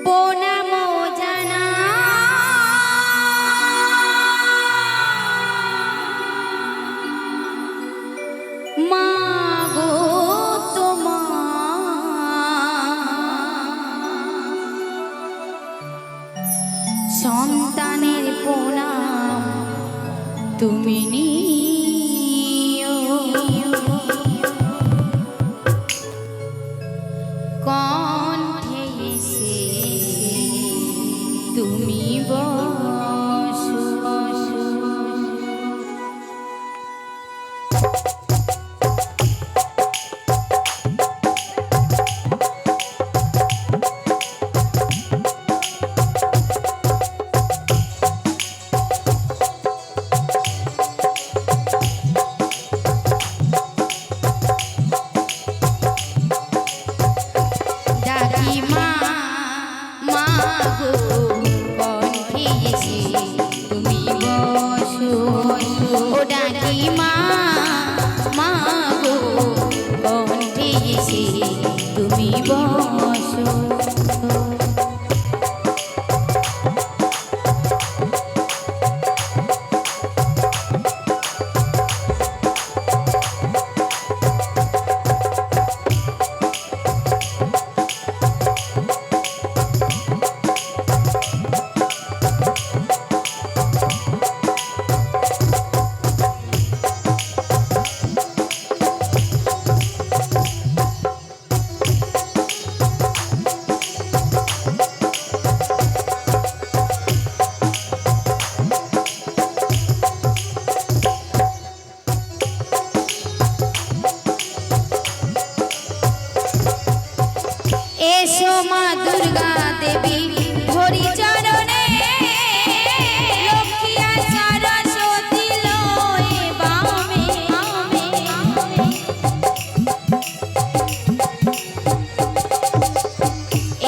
প্রণাম জানা মা গো সন্তানের প্রণাম তুমি নিও কণ্ঠে এসে তুমি বসো তুমি বসো এসো মা দুর্গা দেবী হরি চরণে লক্ষ্মী আর সরস্বতী লয়ে বামে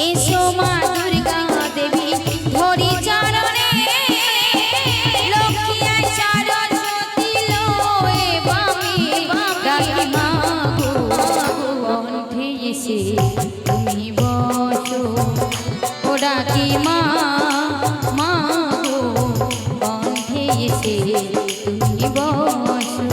এসো মা দুর্গা দেবী হরি চরণে লক্ষ্মী আর সরস্বতী লয়ে বামে ডাকি মা গো কণ্ঠে এসে তুমি বসো ও ডাকি মা মা গো কণ্ঠে এসে তুমি বসো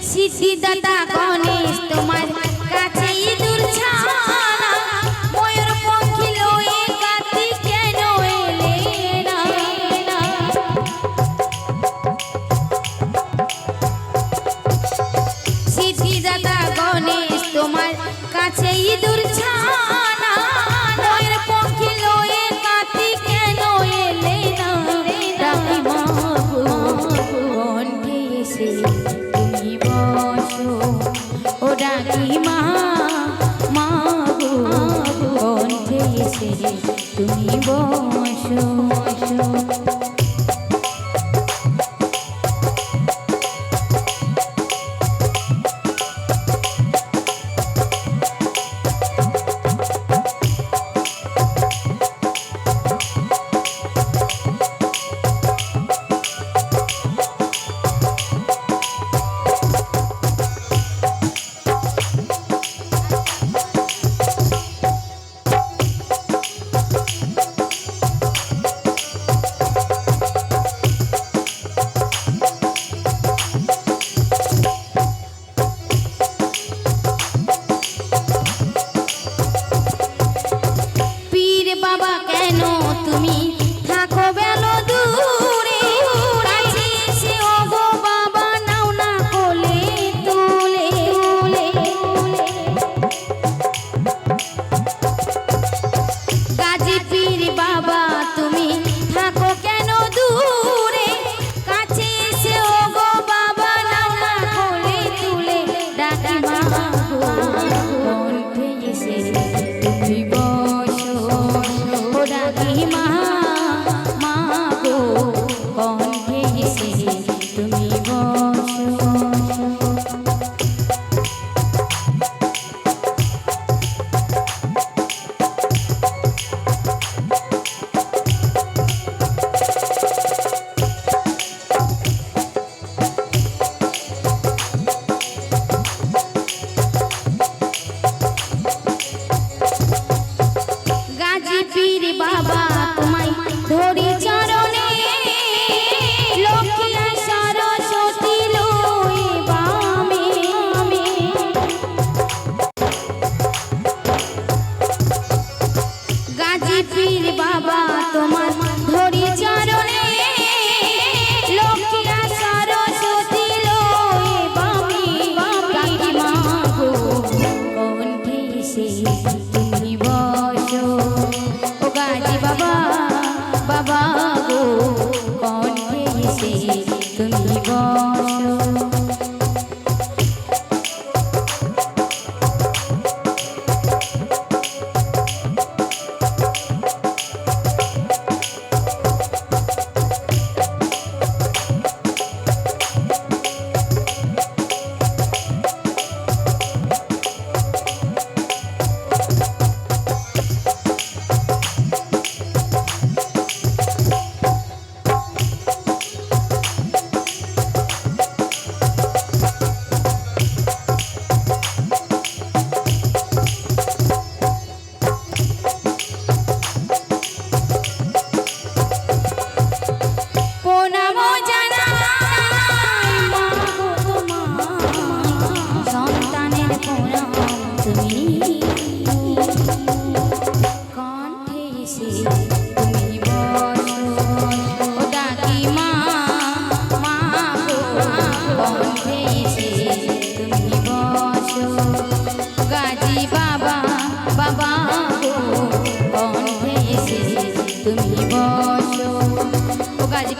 সিদ্ধিদাতা গণেশ তোমার কাছে ইঁদুর ছানা ময়ূর পঙ্খী লয়ে কার্তিক কেন এলে না সিদ্ধিদাতা গণেশ তোমার কাছে ইঁদুর ছানা ময়ূর পঙ্খী লয়ে কার্তিক কেন এলে না ডাকি মা গো কণ্ঠে এসে তুমি বসো ও ডাকি মা মা গো কণ্ঠে এসে তুমি বসো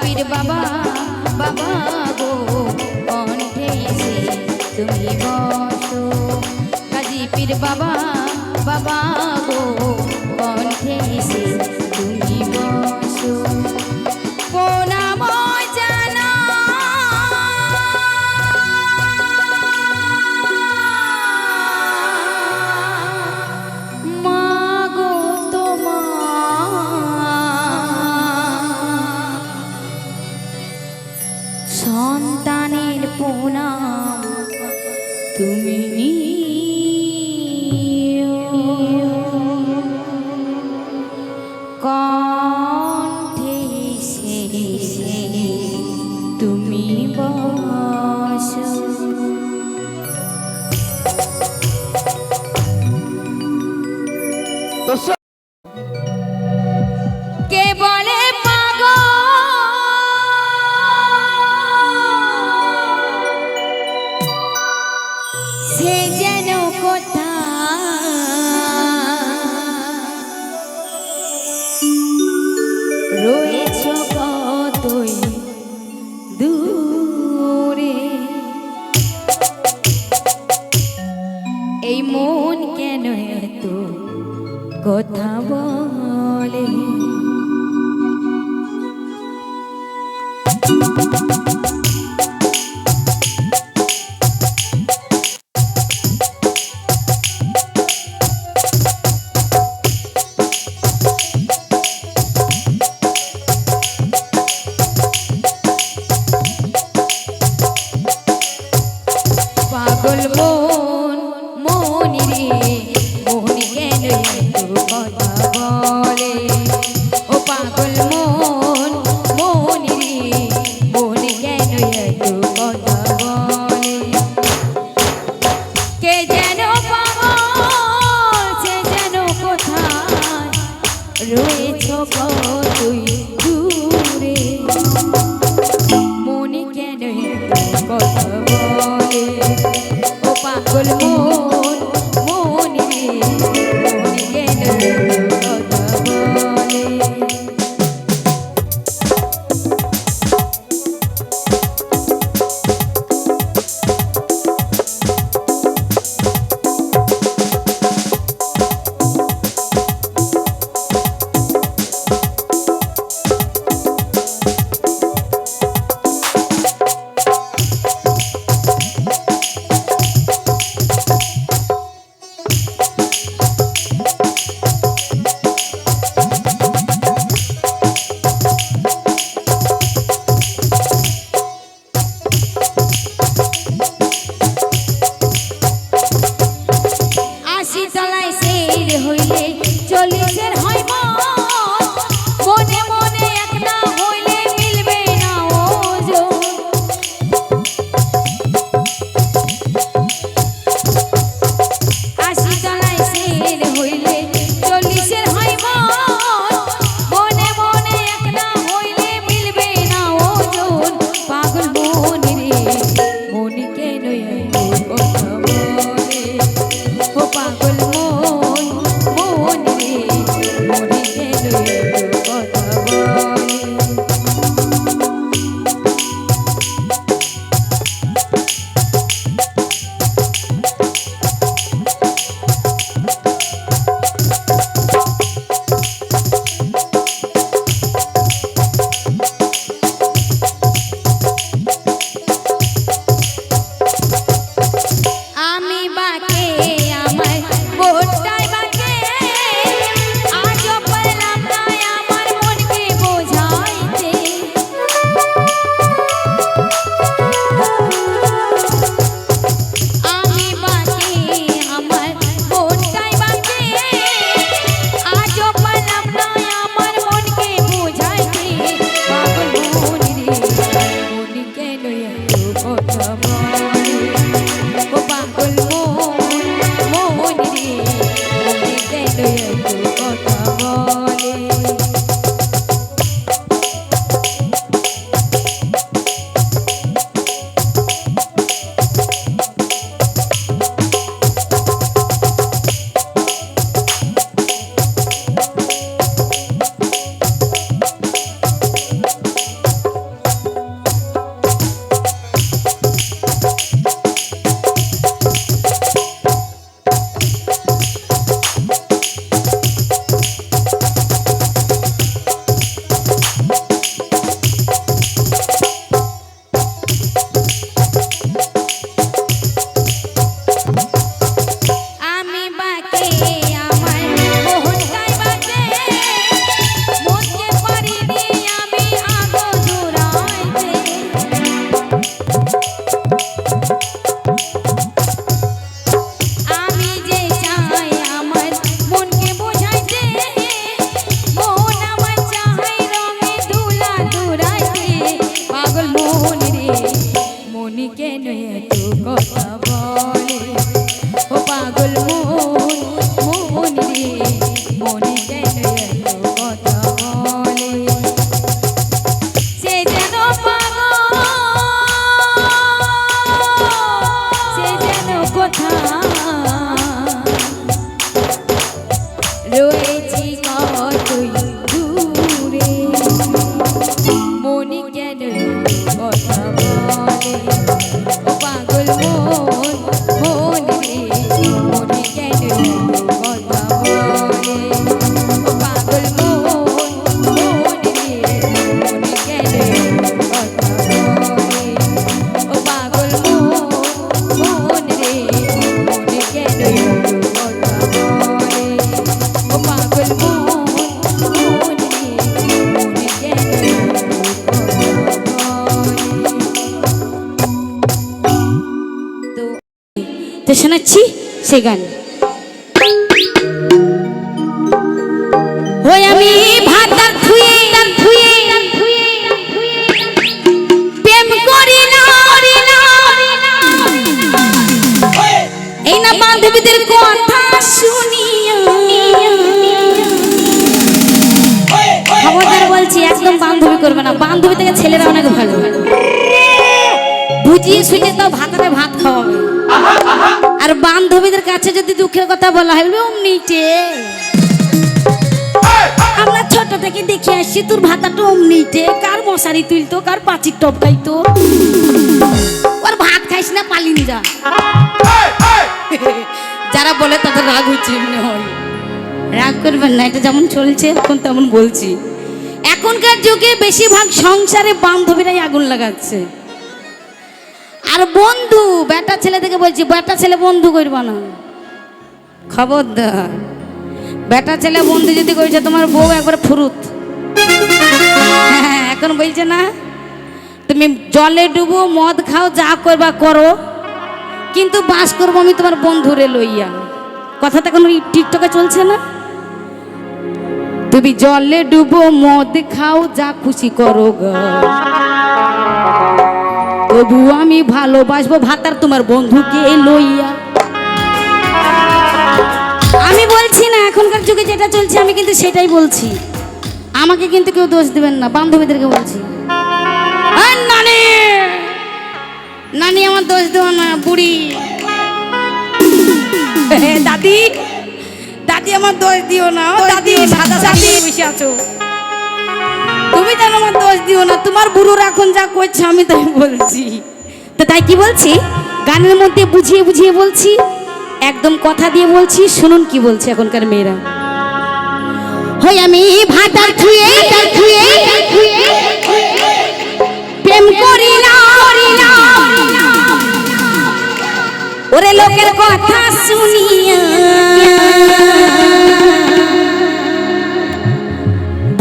পীর বাবা বাবা গো কণ্ঠে এসে তুমি বসো গাজী পীর বাবা বাবা গো কণ্ঠে এসে তুমি বসো প্রণাম জানা মা গো সন্তানের প্রণাম তুমি কণ্ঠে এসে তুমি বসো কে বলে সে যেন রয়েছ কতই দূরে এই মন কেন এত কথা বলে পাগল মন মনি রে মন কেন এত কথা বলে ও পাগল মন মনি রে মন কেন এত কথা বলে কে যেন পাগল সে যেন কোথায় রয়েছ কতই দূরে মনে কেন এত কথা বলে ও পাগল মন মনি রে মনে কেন কথা বলে কথা বলে ও পাগল মন রে মনে কেন এত কথা বলে রয়েছি কতই দূরে মনি কেন কথা বলে ও পাগল মন রে মনি কেন কথা বলে ও পাগল মন রে মনি কেন কথা বলে ও পাগল মন রে মনি কেন কথা বলে ও পাগল মন রে মনি কেন তো শোনাচ্ছি সে গান ওই আমি ভাতার ধুয়ে প্রেম করি না এই না বান্ধবীদের কথা শুনিয়া খবরদার বলছি একদম বান্ধবী করবে না বান্ধবী থেকে ছেলেরা অনেক ভালো বুঝিয়ে শুনে তো ভাতারে ভাত খাওয়াবে আর বান্ধবীদের কাছে যদি দুঃখের কথা বলা হয় অমনিটে আমরা ছোট থেকে দেখে আসছি তোর ভাতাটা অমনিটে কার মশারি তুলতো কার পাচির টপকাইতো ওর ভাত খাইস না পালিয়ে যা যারা বলে তাদের রাগ হচ্ছে এমনি হয় রাগ করবেন না এটা যেমন চলছে এখন তেমন বলছি এখনকার যুগে বেশিরভাগ সংসারে বান্ধবীরাই আগুন লাগাচ্ছে আর বন্ধু বেটা ছেলে থেকে বলছি বেটা ছেলে বন্ধু করবা না খবরদার বেটা ছেলে বন্ধু যদি করেছে তোমার বউ একবার ফুরুত হ্যাঁ এখন বলছে না তুমি জলে ডুবো মদ খাও যা করবা করো কিন্তু বাস করবো আমি তোমার বন্ধুরে লইয়া কথাটা এখন টিকটকে চলছে না তুমি জলে ডুবো মদ খাও যা খুশি করো গো তবু আমি ভালোবাসবো ভাতার তোমার বন্ধুকে লইয়া আমি বলছি না এখনকার যুগে যেটা চলছে আমি কিন্তু সেটাই বলছি আমাকে কিন্তু কেউ দোষ দিবেন না বান্ধবীদেরকে বলছি নানি নানি আমার দোষ দেওয়া না বুড়ি দাদি দাদি আমার দোষ দিও না দাদি সাদা সাদা বসে আছো তুমি জানো আমার দোষ দিও না তোমার বুড়োরা এখন যা করছে আমি তাই বলছি তো তাই কি বলছি গানের মধ্যে বুঝিয়ে বুঝিয়ে বলছি একদম কথা দিয়ে বলছি শুনুন কি বলছে এখনকার মেয়েরা হই আমি ভাতার ধুয়ে প্রেম করি না ওরে লোকের কথা শুনিয়া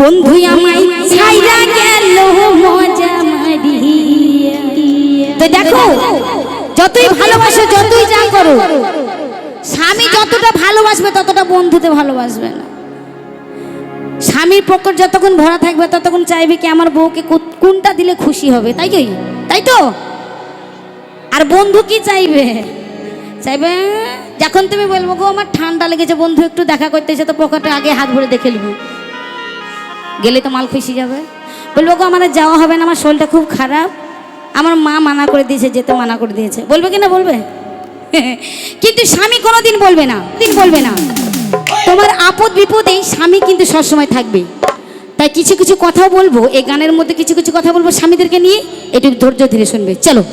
বন্ধু আমায় ছাইরা গেল মজা মারিয়া তো দেখো যতই ভালোবাসো যতই যা করো স্বামী যতটা ভালোবাসবে ততটা বন্ধুতে ভালোবাসবে না স্বামীর পকেট যতক্ষণ ভরা থাকবে ততক্ষণ চাইবে কি আমার বউকে কোনটা দিলে খুশি হবে তাই তো আর বন্ধু কি চাইবে? চাইবে যখন তুমি বলবো গো আমার ঠান্ডা লেগেছে, বন্ধু একটু দেখা করতে এসে, তো পকেটে আগে হাত ভরে দেখে নেবো, গেলে তো মাল খুশি যাবে। বলবো গো আমার যাওয়া হবে না, আমার শরীরটা খুব খারাপ, আমার মা মানা করে দিয়েছে, যেতে মানা করে দিয়েছে। বলবে কি না? বলবে। কিন্তু স্বামী কোনোদিন বলবে না, বলবে না। তোমার আপদ বিপদেই স্বামী কিন্তু সবসময় থাকবে। তাই কিছু কিছু কথা বলবো, এই গানের মধ্যে কিছু কিছু কথা বলবো স্বামীদেরকে নিয়ে, একটু ধৈর্য ধীরে শুনবে। চলো।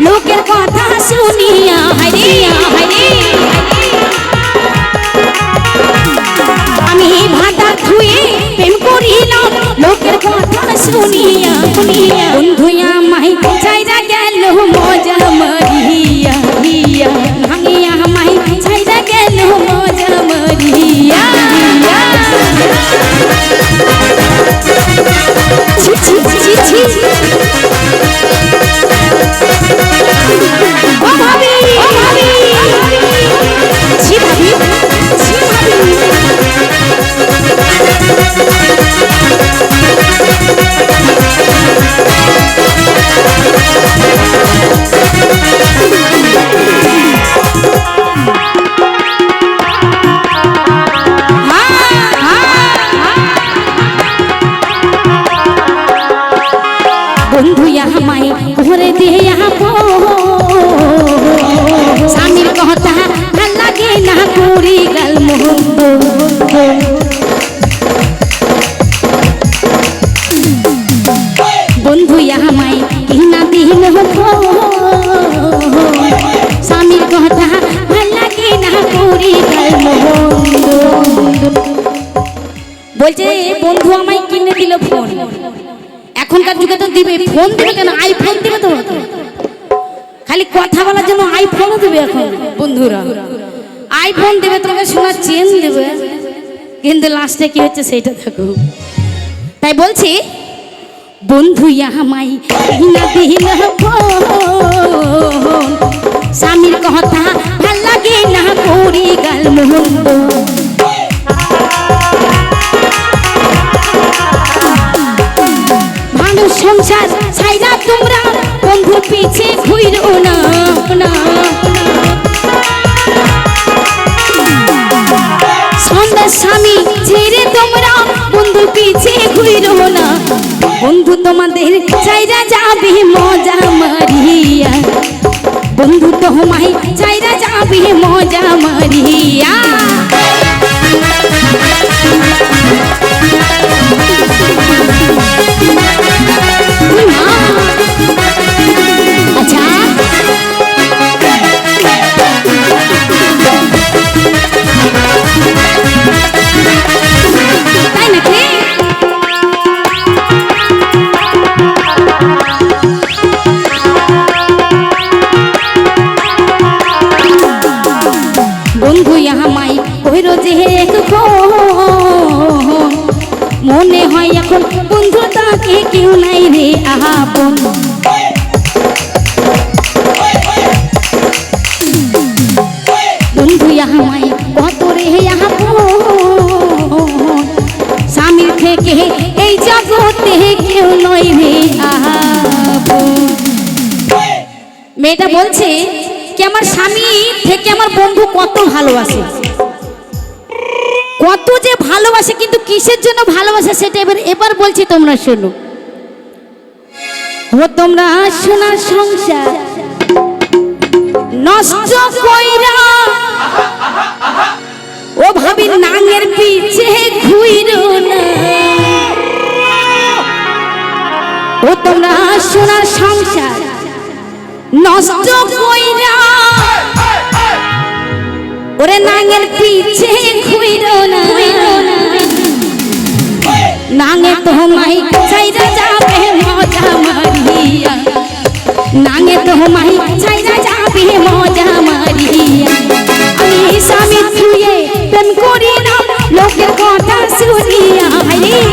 লোকের কথা শুনিয়া আমি ভাতা ধুয়ে প্রেম করিলাম, লোকের কথা শুনিয়া বন্ধু আমায় চাইরা গেল মজা মারিয়া, ভাঙিয়া আমায় চাইরা গেল মজা মারিয়া। বন্ধু আমায় ঘরে দিয়া স্বামীর কথা ভাল লাগে না, করি গাল মোহন। বন্ধু আমায় কিনা দিল স্বামীর কথা ভাল লাগে না, করি গাল মোহন। বলছে বন্ধু আমায় কিনে দিল ফোন। এখনকার যুগে তো দিবে, ফোন দিবে কেন? আইফোন দিবে তো, খালি কথা বলার জন্য আইফোনও দেবে এখন বন্ধুরা। আইফোন দেবে, তোমাকে সোনার চেন দেবে, কিন্তু লাস্টে কি হচ্ছে সেটা দেখো। তাই বলছি বন্ধু আমায় কিনা দিল স্বামীর কথা ভাল লাগে না, করি গাল মোহন। সংসার ছাইরা তোমরা বন্ধু পিছে ঘুরো না, সন্ধ্যা স্বামী ছেড়ে তোমরা বন্ধু পিছে ঘুরো না। বন্ধু তোমাদের চাইরা যাবে মজা মারিয়া, বন্ধু তোমায় চাইরা যাবে মজা মারিয়া। বন্ধু আমায় কইরো যে মনে হয় এখন বন্ধু তাকে কেউ নাই রে আপন। বন্ধু আমায় কত রে আপন, স্বামীর থেকে এই জগতে কেউ নয় রে আপন। মেয়েটা বলছে কি আমার স্বামী থেকে আমার বন্ধু কত ভালোবাসে, কত যে ভালোবাসে, কিন্তু কিসের জন্য ভালোবাসে সেটা এবার বলছি, তোমরা শোনো। ও তোমরা সোনার সংসার নষ্ট কইরা ও ভাবি নাঙের পিছে ঘুইরো না। ও তোমরা সোনার সংসার নষ্ট কইরা ওরে নাঙের পিছে ঘুইরো না, নাঙে তোমায় চাইরা যাবে মজা মারিয়া, নাঙে তো মাই ছাইরা যাবে মজা মারিয়া আমি স্বামী ছুঁয়ে প্রেম করি না লোকের কথা শুনিয়া হাইরে